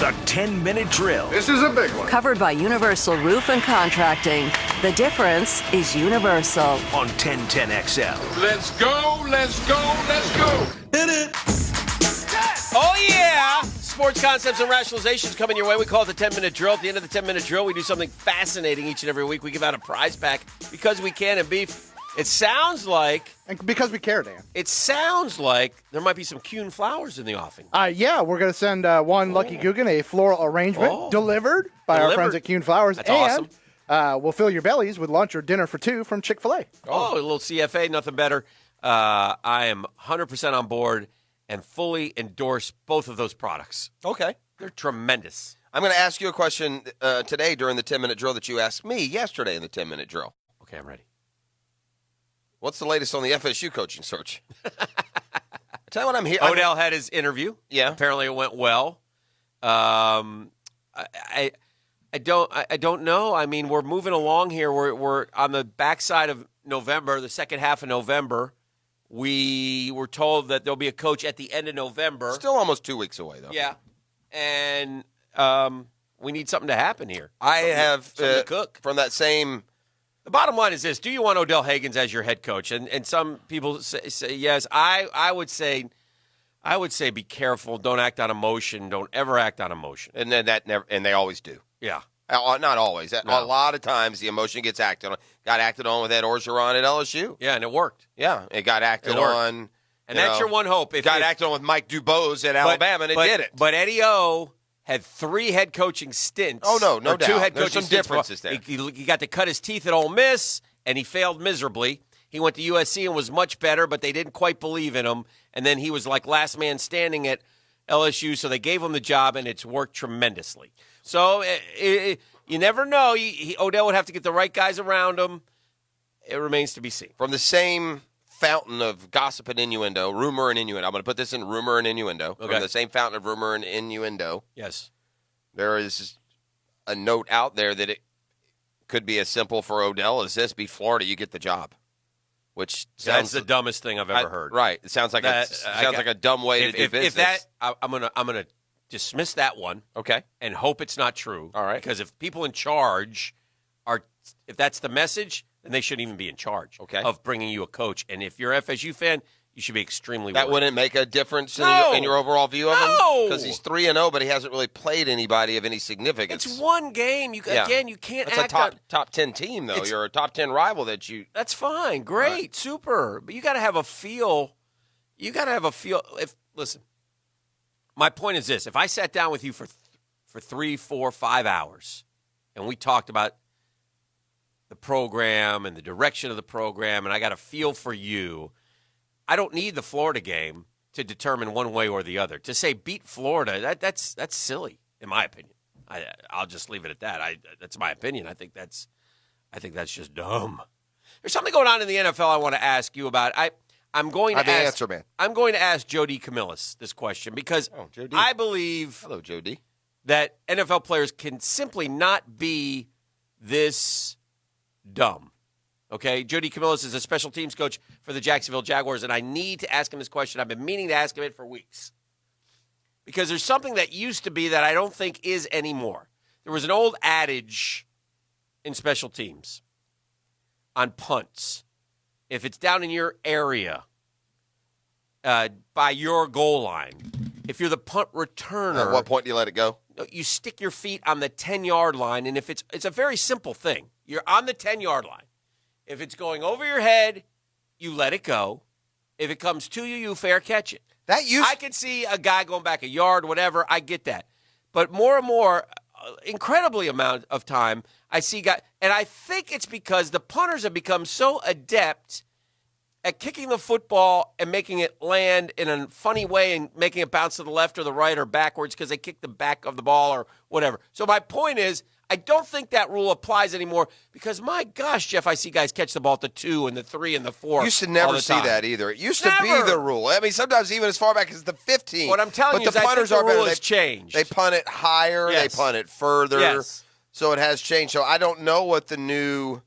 The 10-minute drill. This is a big one. Covered by Universal Roof and Contracting. The difference is Universal. On 1010XL. Let's go, let's go, let's go. Hit it. Oh, yeah. Sports concepts and rationalizations coming your way. We call it the 10-minute drill. At the end of the 10-minute drill, we do something fascinating each and every week. We give out a prize pack because we can. And beef, it sounds like... And because we care, Dan. It sounds like there might be some Kuhn flowers in the offing. Yeah, we're going to send one Lucky Guggen a floral arrangement delivered by our friends at Kuhn Flowers. That's awesome. We'll fill your bellies with lunch or dinner for two from Chick-fil-A. Oh, a little CFA, nothing better. I am 100% on board and fully endorse both of those products. Okay. They're tremendous. I'm going to ask you a question today during the 10-minute drill that you asked me yesterday in the 10-minute drill. Okay, I'm ready. What's the latest on the FSU coaching search? Tell you what I'm here. Odell had his interview. Yeah. Apparently it went well. I don't know. I mean, we're moving along here. We're on the backside of November, the second half of November. We were told that there'll be a coach at the end of November. Still almost 2 weeks away, though. Yeah. And we need something to happen here. I have to cook. From that same... The bottom line is this. Do you want Odell Higgins as your head coach? And some people say yes. I would say be careful. Don't act on emotion. Don't ever act on emotion. And then and they always do. Yeah. Not always. No. A lot of times the emotion gets acted on. Got acted on with Ed Orgeron at LSU. Yeah, and it worked. Yeah, it got acted on. And that's your one hope. It got acted on with Mike Dubose at Alabama, and it did it. But Eddie O had 3 head coaching stints. Oh, no doubt. 2 head There's coaching some stints. differences there. He got to cut his teeth at Ole Miss, and he failed miserably. He went to USC and was much better, but they didn't quite believe in him. And then he was like last man standing at LSU, so they gave him the job, and it's worked tremendously. So you never know. Odell would have to get the right guys around him. It remains to be seen. From the same fountain of gossip and innuendo, rumor and innuendo. I'm going to put this in rumor and innuendo. Okay. From the same fountain of rumor and innuendo. Yes. There is a note out there that it could be as simple for Odell as this: be Florida, you get the job. Which sounds That's the dumbest thing I've ever heard. Right. It sounds like a dumb way to do business. If that, I'm gonna dismiss that one. Okay. And hope it's not true. All right. Because if people in charge if that's the message, then they shouldn't even be in charge. Okay. Of bringing you a coach. And if you're an FSU fan, you should be extremely That worried. wouldn't make a difference No. in your overall view of him? No. Because he's 3-0, but he hasn't really played anybody of any significance. It's one game. Again, you can't That's act a top 10 team, though. You're a top 10 rival that you... That's fine. Great. Super. But you got to have a feel. Listen, my point is this. If I sat down with you for 3, 4, 5 hours and we talked about the program and the direction of the program and I got a feel for you, I don't need the Florida game to determine one way or the other. To say beat Florida, that's silly, in my opinion. I'll just leave it at that. That's my opinion. I think that's just dumb. There's something going on in the NFL I want to ask you about. I'm going to answer, man. I'm going to ask Joe D. Camillus this question because I believe Hello, Joe D. that NFL players can simply not be this dumb. Okay? Joe D. Camillus is a special teams coach for the Jacksonville Jaguars, and I need to ask him this question. I've been meaning to ask him it for weeks. Because there's something that used to be that I don't think is anymore. There was an old adage in special teams on punts. If it's down in your area, by your goal line, if you're the punt returner, At what point do you let it go? you stick your feet on the 10-yard line, and if it's a very simple thing. You're on the 10-yard line. If it's going over your head, you let it go. If it comes to you, you fair catch it. I can see a guy going back a yard, whatever. I get that. But more and more, incredibly amount of time, I see guys, and I think it's because the punters have become so adept at kicking the football and making it land in a funny way and making it bounce to the left or the right or backwards because they kick the back of the ball or whatever. So my point is, I don't think that rule applies anymore because, my gosh, Jeff, I see guys catch the ball at the 2 and the 3 and the 4. You used to never see that either. It used to be the rule. I mean, sometimes even as far back as the 15. What I'm telling you is I think the rule has changed. They punt it higher. Yes. They punt it further. Yes. So it has changed. So I don't know what the new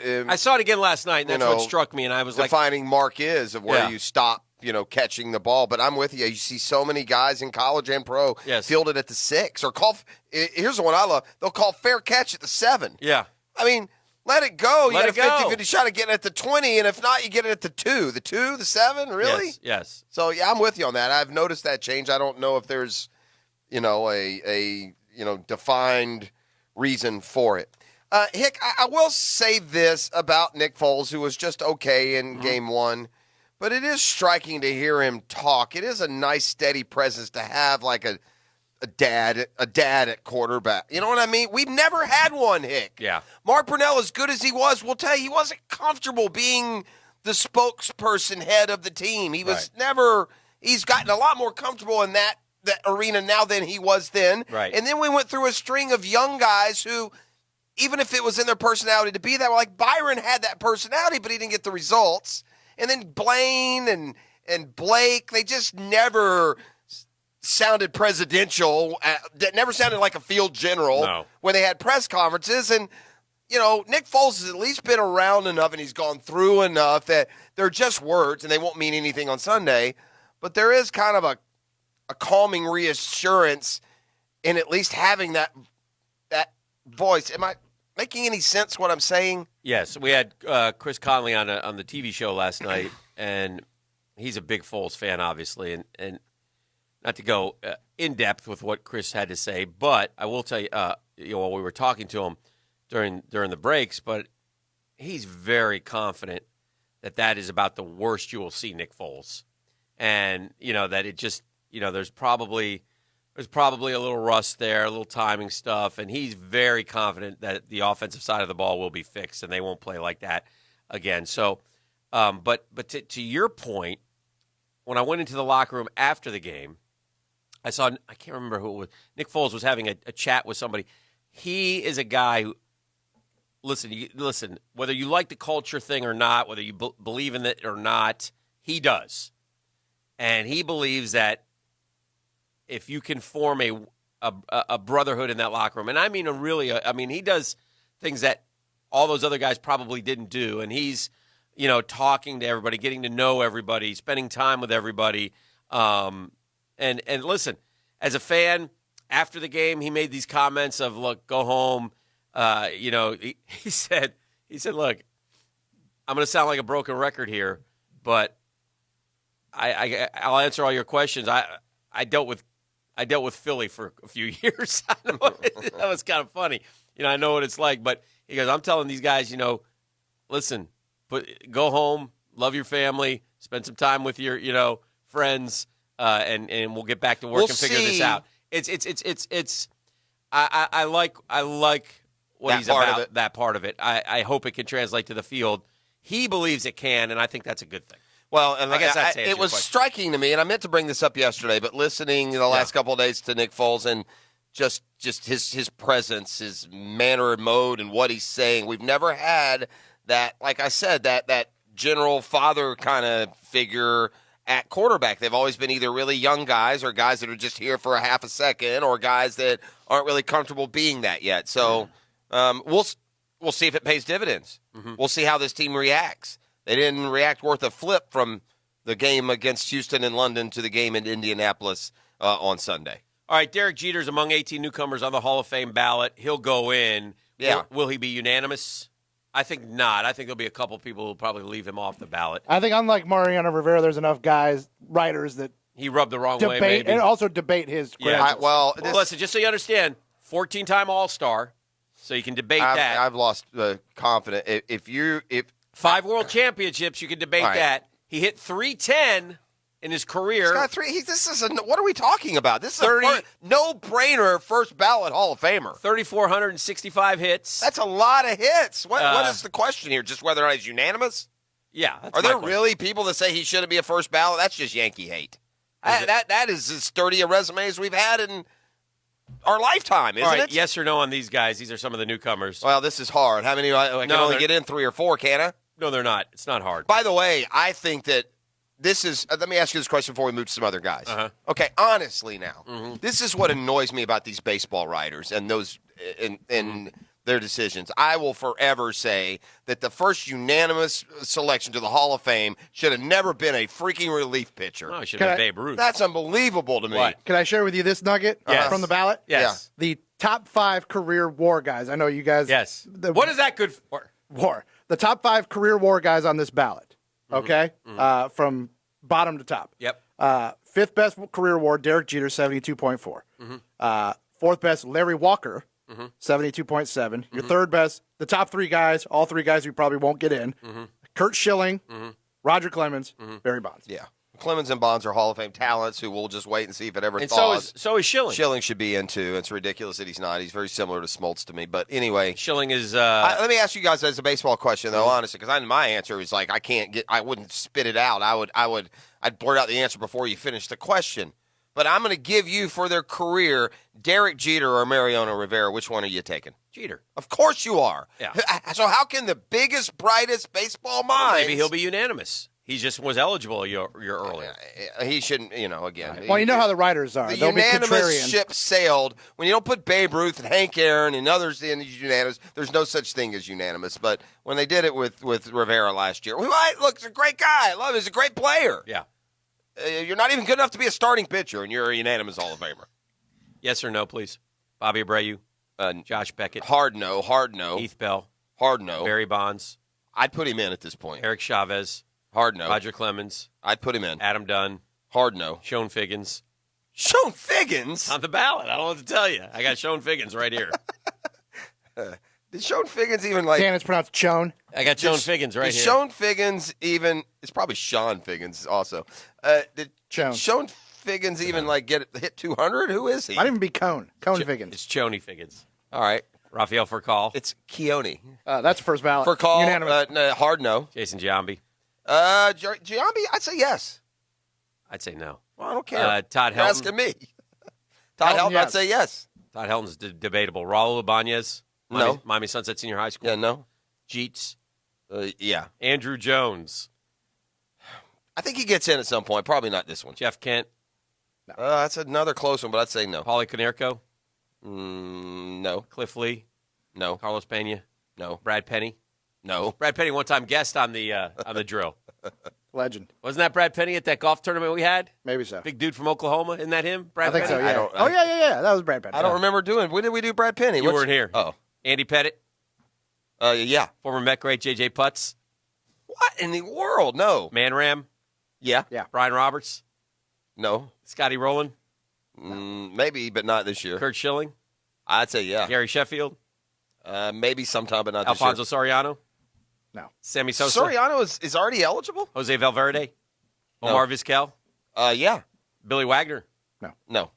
I saw it again last night, and that's what struck me, and I was defining mark is of where you stop catching the ball. But I'm with you. You see so many guys in college and pro fielded at the 6 or call. Here's the one I love. They'll call fair catch at the 7. Yeah. I mean, let it go. Let you it got go. a 50-50 shot of getting it at the 20, and if not, you get it at the 2. The 2, the 7, really? Yes. So, yeah, I'm with you on that. I've noticed that change. I don't know if there's, a defined reason for it. Hick, I will say this about Nick Foles, who was just okay in Game 1, but it is striking to hear him talk. It is a nice, steady presence to have, like a dad at quarterback. You know what I mean? We've never had one, Hick. Yeah. Mark Brunell, as good as he was, will tell you he wasn't comfortable being the spokesperson head of the team. He was never – he's gotten a lot more comfortable in that arena now than he was then. Right. And then we went through a string of young guys who, even if it was in their personality to be that, like Byron had that personality, but he didn't get the results. And then Blaine and Blake, they just never – sounded presidential, that never sounded like a field general when they had press conferences. And, Nick Foles has at least been around enough and he's gone through enough that they're just words and they won't mean anything on Sunday. But there is kind of a calming reassurance in at least having that voice. Am I making any sense what I'm saying? Yes. We had Chris Conley on the TV show last night, and he's a big Foles fan, obviously, and not to go in depth with what Chris had to say, but I will tell you, while we were talking to him during the breaks, but he's very confident that is about the worst you will see Nick Foles, and that it just there's probably a little rust there, a little timing stuff, and he's very confident that the offensive side of the ball will be fixed and they won't play like that again. So, but to your point, when I went into the locker room after the game, I can't remember who it was. Nick Foles was having a chat with somebody. He is a guy who, listen, whether you like the culture thing or not, whether you believe in it or not, he does. And he believes that if you can form a brotherhood in that locker room, and I mean he does things that all those other guys probably didn't do, and he's, talking to everybody, getting to know everybody, spending time with everybody. And listen, as a fan, after the game, he made these comments of, look, go home. He said, look, I'm going to sound like a broken record here, but I'll answer all your questions. I dealt with Philly for a few years. That was kind of funny. I know what it's like, but he goes, I'm telling these guys, listen, go home, love your family, spend some time with your, friends. And we'll get back to work and figure this out. I like what he's about, that part of it. I hope it can translate to the field. He believes it can, and I think that's a good thing. Well, and I guess that's it was striking to me, and I meant to bring this up yesterday, but listening the last couple of days to Nick Foles and just his presence, his manner and mode, and what he's saying, we've never had that. Like I said, that general father kind of figure at quarterback. They've always been either really young guys or guys that are just here for a half a second or guys that aren't really comfortable being that yet. So we'll see if it pays dividends. Mm-hmm. We'll see how this team reacts. They didn't react worth a flip from the game against Houston and London to the game in Indianapolis on Sunday. All right, Derek Jeter's among 18 newcomers on the Hall of Fame ballot. He'll go in. Yeah. Will he be unanimous? I think not. I think there'll be a couple people who'll probably leave him off the ballot. I think unlike Mariano Rivera, there's enough writers that he rubbed the wrong way, maybe. And also debate his credentials. Listen, just so you understand, 14-time All-Star, so you can debate that. I've lost confidence. If 5 world championships, you can debate that. He hit 310 in his career. He's got 3. What are we talking about? This is a no-brainer first ballot Hall of Famer. 3,465 hits. That's a lot of hits. What is the question here? Just whether or not he's unanimous? Yeah. Are there really people that say he shouldn't be a first ballot? That's just Yankee hate. That is as sturdy a resume as we've had in our lifetime, isn't it? Yes or no on these guys? These are some of the newcomers. Well, this is hard. How many? I can only get in 3 or 4, can I? No, they're not. It's not hard. By the way, I think that this is let me ask you this question before we move to some other guys. Uh-huh. Okay, honestly now, this is what annoys me about these baseball writers and those and their decisions. I will forever say that the first unanimous selection to the Hall of Fame should have never been a freaking relief pitcher. Oh, it should have been Babe Ruth. That's unbelievable to me. What? Can I share with you this nugget from the ballot? Yes. The top 5 career war guys. I know you guys. Yes. What is that good for? War. The top 5 career war guys on this ballot. Okay? From bottom to top. Yep. 5th best career war, Derek Jeter, 72.4. 4th best, Larry Walker, 72.7. Your 3rd best, the top 3 guys, all 3 guys you probably won't get in. Kurt Schilling, Roger Clemens, Barry Bonds. Yeah. Clemens and Bonds are Hall of Fame talents who we'll just wait and see if it ever And thaws. so is Schilling. Schilling should be in too. It's ridiculous that he's not. He's very similar to Smoltz to me. But anyway, Schilling is. let me ask you guys as a baseball question though, honestly, because my answer was like I wouldn't spit it out. I'd blurt out the answer before you finish the question. But I'm going to give you for their career, Derek Jeter or Mariano Rivera. Which one are you taking? Jeter. Of course you are. Yeah. So how can the biggest, brightest baseball minds? Maybe he'll be unanimous. He just was eligible a year earlier. He shouldn't, again. Well, you know how the writers are. The They'll be unanimous contrarian. ship sailed. When you don't put Babe Ruth and Hank Aaron and others in unanimous, there's no such thing as unanimous. But when they did it with Rivera last year, look, he's a great guy. I love him. He's a great player. Yeah. You're not even good enough to be a starting pitcher, and you're a unanimous Hall of Famer. Yes or no, please? Bobby Abreu, Josh Beckett. Hard no. Heath Bell. Hard no. Barry Bonds. I'd put him in at this point. Eric Chavez. Hard no. Roger Clemens. I'd put him in. Adam Dunn. Hard no. Shone Figgins. Shone Figgins? On the ballot. I don't know what to tell you. I got Shone Figgins right here. Did Shone Figgins even like... Dan, it's pronounced Chone. I got Shone Figgins right here. Did Shone Figgins even... It's probably Sean Figgins also. Did Chone. Shone Figgins even hit 200? Who is he? Might even be Cone. Cone Figgins. It's Choney Figgins. All right. Rafael Furcal. It's Keone. That's the first ballot. Furcal, Unanimous. no, hard no. Jason Giambi. Giambi, I'd say yes. I'd say no. Well, I don't care. Todd You're Helton. asking me. Todd Helton, yes. I'd say yes. Todd Helton's debatable. Raul Ibanez. No. Miami Sunset Senior High School. Yeah, no. Jeets. Yeah. Andrew Jones. I think he gets in at some point. Probably not this one. Jeff Kent. That's another close one, but I'd say no. Paulie Konerko. No. Cliff Lee. No. Carlos Pena. No. Brad Penny. No. Brad Penny one-time guest on the drill. Legend. Wasn't that Brad Penny at that golf tournament we had? Maybe so. Big dude from Oklahoma. Isn't that him? Brad I think so, Penny? yeah. Yeah. That was Brad Penny. I don't remember doing. When did we do Brad Penny? You weren't here. Oh. Andy Pettit. Yeah. Former Met great J.J. Putz. What in the world? No. Man Ram. Yeah. Yeah. Brian Roberts. No. Scotty Rowland. Maybe, but not this year. Kurt Schilling. I'd say yeah. Gary Sheffield. Maybe sometime, but not Alfonso this year. Soriano. No. Sammy Sosa. Soriano is already eligible? Jose Valverde. No. Omar Vizquel. Yeah. Billy Wagner. No.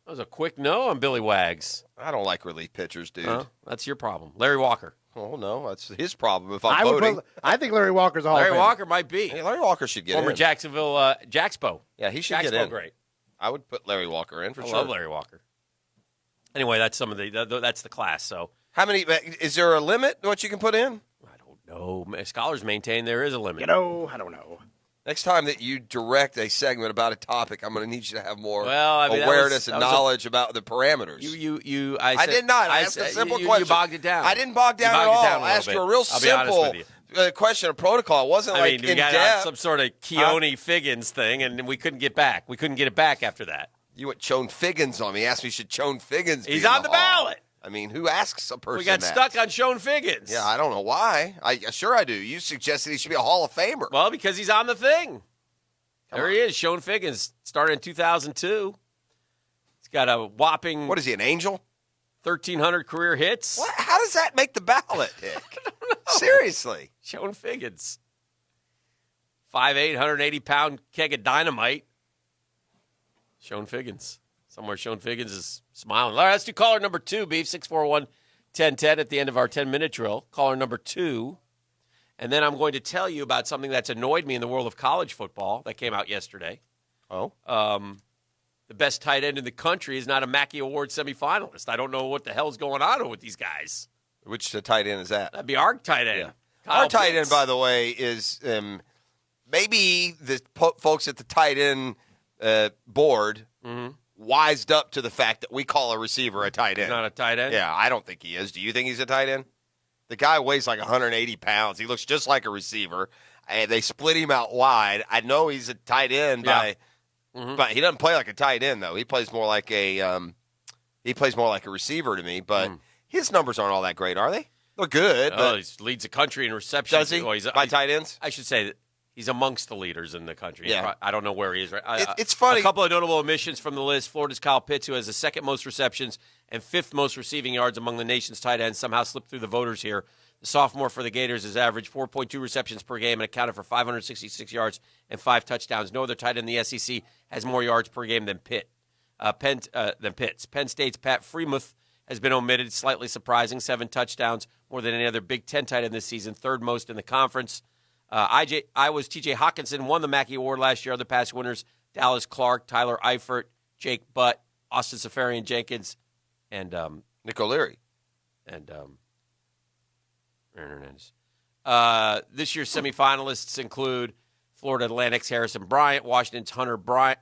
That was a quick no on Billy Wags. I don't like relief pitchers, dude. That's your problem. Larry Walker. Oh, no. That's his problem if I'm voting. I think Larry Walker's a Hall of Larry Famer. Walker might be. Hey, Larry Walker should get Former in. Jacksonville Jaxpo. Yeah, he should get Jaxpo in. great. I would put Larry Walker in for I sure. love Larry Walker. Anyway, that's some of that's the class. So How many? Is there a limit to what you can put in? I don't know. Scholars maintain there is a limit. I don't know. Next time that you direct a segment about a topic, I'm going to need you to have more Well, awareness and that was knowledge about the parameters. I did not. I asked a simple question. You bogged it down. I didn't bog down You at bogged it all. down a I asked little you a bit. real I'll be honest simple with you. question of protocol. It wasn't like we in got depth. some sort of Keone Figgins thing, and we couldn't get back. We couldn't get it back after that. You went Chone Figgins on me. Asked me should Chone Figgins be He's in on the hall? ballot. I mean, who asks a person We got that? stuck on Shone Figgins. Yeah, I don't know why. Sure I do. You suggested he should be a Hall of Famer. Well, because he's on the thing. There he is, Shone Figgins. Started in 2002. He's got a whopping What is he, an angel? 1,300 career hits. What? How does that make the ballot, Hick? Seriously. Shone Figgins. 5'8", 180-pound keg of dynamite. Shone Figgins. Somewhere Shone Figgins is smiling. All right, let's do caller number 2, Beef, 641-1010 at the end of our 10-minute drill. Caller number 2. And then I'm going to tell you about something that's annoyed me in the world of college football that came out yesterday. Oh? The best tight end in the country is not a Mackey Award semifinalist. I don't know what the hell's going on with these guys. Which tight end is that? That'd be our tight end. Yeah. Kyle Our tight end, Pitts. by the way, is maybe the folks at the tight end board wised up to the fact that we call a receiver a tight end. He's not a tight end? Yeah, I don't think he is. Do you think he's a tight end? The guy weighs like 180 pounds. He looks just like a receiver. And they split him out wide. I know he's a tight end, but he doesn't play like a tight end though. He plays more like a receiver to me. But his numbers aren't all that great, are they? They're good. But He leads the country in receptions. does he? Oh, By tight ends? I should say that he's amongst the leaders in the country. Yeah. I don't know where he is. Right? It's funny. A couple of notable omissions from the list. Florida's Kyle Pitts, who has the second most receptions and fifth most receiving yards among the nation's tight ends, somehow slipped through the voters here. The sophomore for the Gators has averaged 4.2 receptions per game and accounted for 566 yards and 5 touchdowns. No other tight end in the SEC has more yards per game than Pitts. Penn State's Pat Fremuth has been omitted, slightly surprising, 7 touchdowns, more than any other Big Ten tight end this season, third most in the conference. Iowa's T.J. Hawkinson won the Mackey Award last year. Other past winners, Dallas Clark, Tyler Eifert, Jake Butt, Austin Safarian-Jenkins, and Nick O'Leary. And Aaron Hernandez. This year's semifinalists include Florida Atlantic's Harrison Bryant, Washington's Hunter Bryant.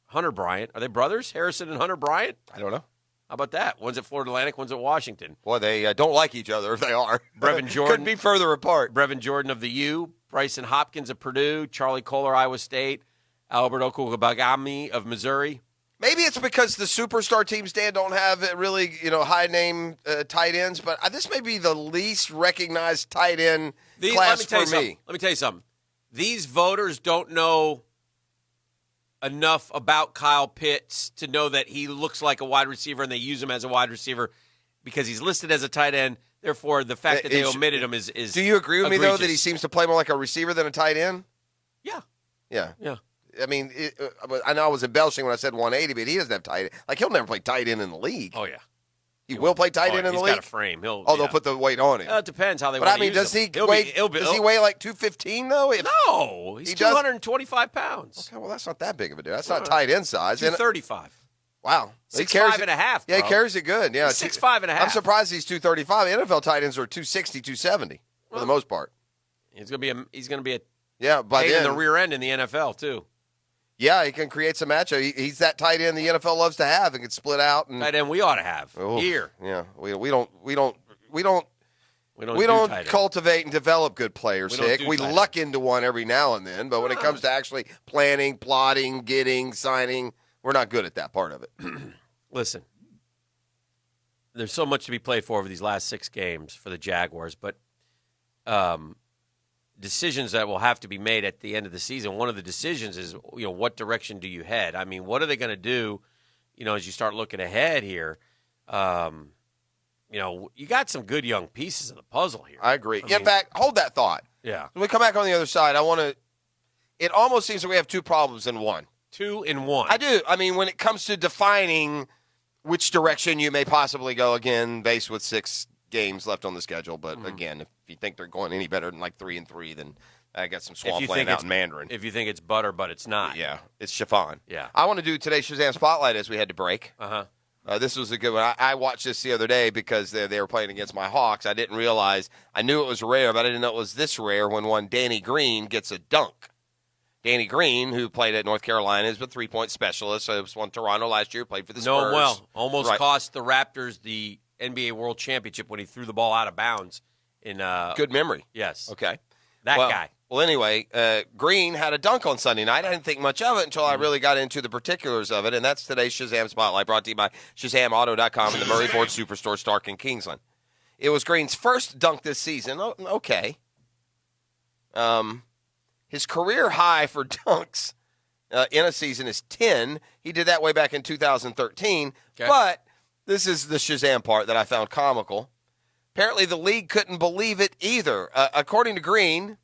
Hunter Bryant. Are they brothers, Harrison and Hunter Bryant? I don't know. How about that? One's at Florida Atlantic, one's at Washington. Boy, they don't like each other if they are. Brevin Jordan. Couldn't be further apart. Brevin Jordan of the U, Bryson Hopkins of Purdue, Charlie Kohler, Iowa State, Albert Okubagami of Missouri. Maybe it's because the superstar teams, Dan, don't have really, high-name tight ends, but this may be the least recognized tight end class for me. Let me tell you something. These voters don't know enough about Kyle Pitts to know that he looks like a wide receiver, and they use him as a wide receiver because he's listed as a tight end. Therefore, the fact that they omitted him is Do you agree with me, though, egregious. that he seems to play more like a receiver than a tight end? Yeah. Yeah. I mean, I know I was embellishing when I said 180, but he doesn't have tight end. Like, he'll never play tight end in the league. Oh, yeah. He will play tight end in the league? He's got a frame. They'll put the weight on him. It depends how they But, want I mean, to use does he him. does he weigh like 215, though? No. He's He does- 225 pounds. Okay, well, that's not that big of a deal. That's not tight end size. 235. Wow. He 6'5" carries and a half, Yeah, he bro. carries it good. Yeah, He's 6'5" and a half. I'm surprised he's 235. NFL tight ends are 260, 270 for the most part. He's going to be a Yeah, by pain in then, the rear end in the NFL, too. yeah, he can create some matchup. He's that tight end the NFL loves to have and can split out. And Tight end we ought to have here. Yeah, we don't We don't do tight end. cultivate and develop good players. We don't Hick. do We tight end. luck into one every now and then, but when it comes to actually planning, plotting, getting, signing, we're not good at that part of it. Listen, there's so much to be played for over these last 6 games for the Jaguars, but decisions that will have to be made at the end of the season. One of the decisions is, what direction do you head? I mean, what are they going to do, as you start looking ahead here? You got some good young pieces of the puzzle here. I agree. In fact, hold that thought. Yeah. When we come back on the other side, it almost seems like we have 2 problems in one. 2 in 1. I do. I mean, when it comes to defining which direction you may possibly go, again, based with 6 games left on the schedule. But again, if you think they're going any better than like 3-3, then I got some swampland out in Mandarin. If you think it's butter, but it's not. Yeah, it's chiffon. Yeah. I want to do today's Shazam Spotlight as we had to break. Uh-huh. This was a good one. I watched this the other day because they were playing against my Hawks. I didn't realize. I knew it was rare, but I didn't know it was this rare when one Danny Green gets a dunk. Danny Green, who played at North Carolina, is a 3-point specialist. So it was won Toronto last year, played for the Spurs. Know him well. Almost Right. cost the Raptors the NBA World Championship when he threw the ball out of bounds. Good memory. Yes. Okay. That Well- guy. Well, anyway, Green had a dunk on Sunday night. I didn't think much of it until I really got into the particulars of it, and that's today's Shazam Spotlight, brought to you by ShazamAuto.com and the Murray Ford Superstore, Stark and Kingsland. It was Green's first dunk this season. Oh, okay. His career high for dunks in a season is 10. He did that way back in 2013. Okay. But this is the Shazam part that I found comical. Apparently, the league couldn't believe it either. According to Green,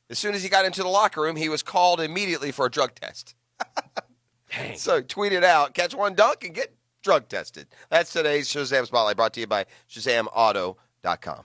as soon as he got into the locker room, he was called immediately for a drug test. Dang. So tweet it out, catch one dunk, and get drug tested. That's today's Shazam Spotlight, brought to you by ShazamAuto.com.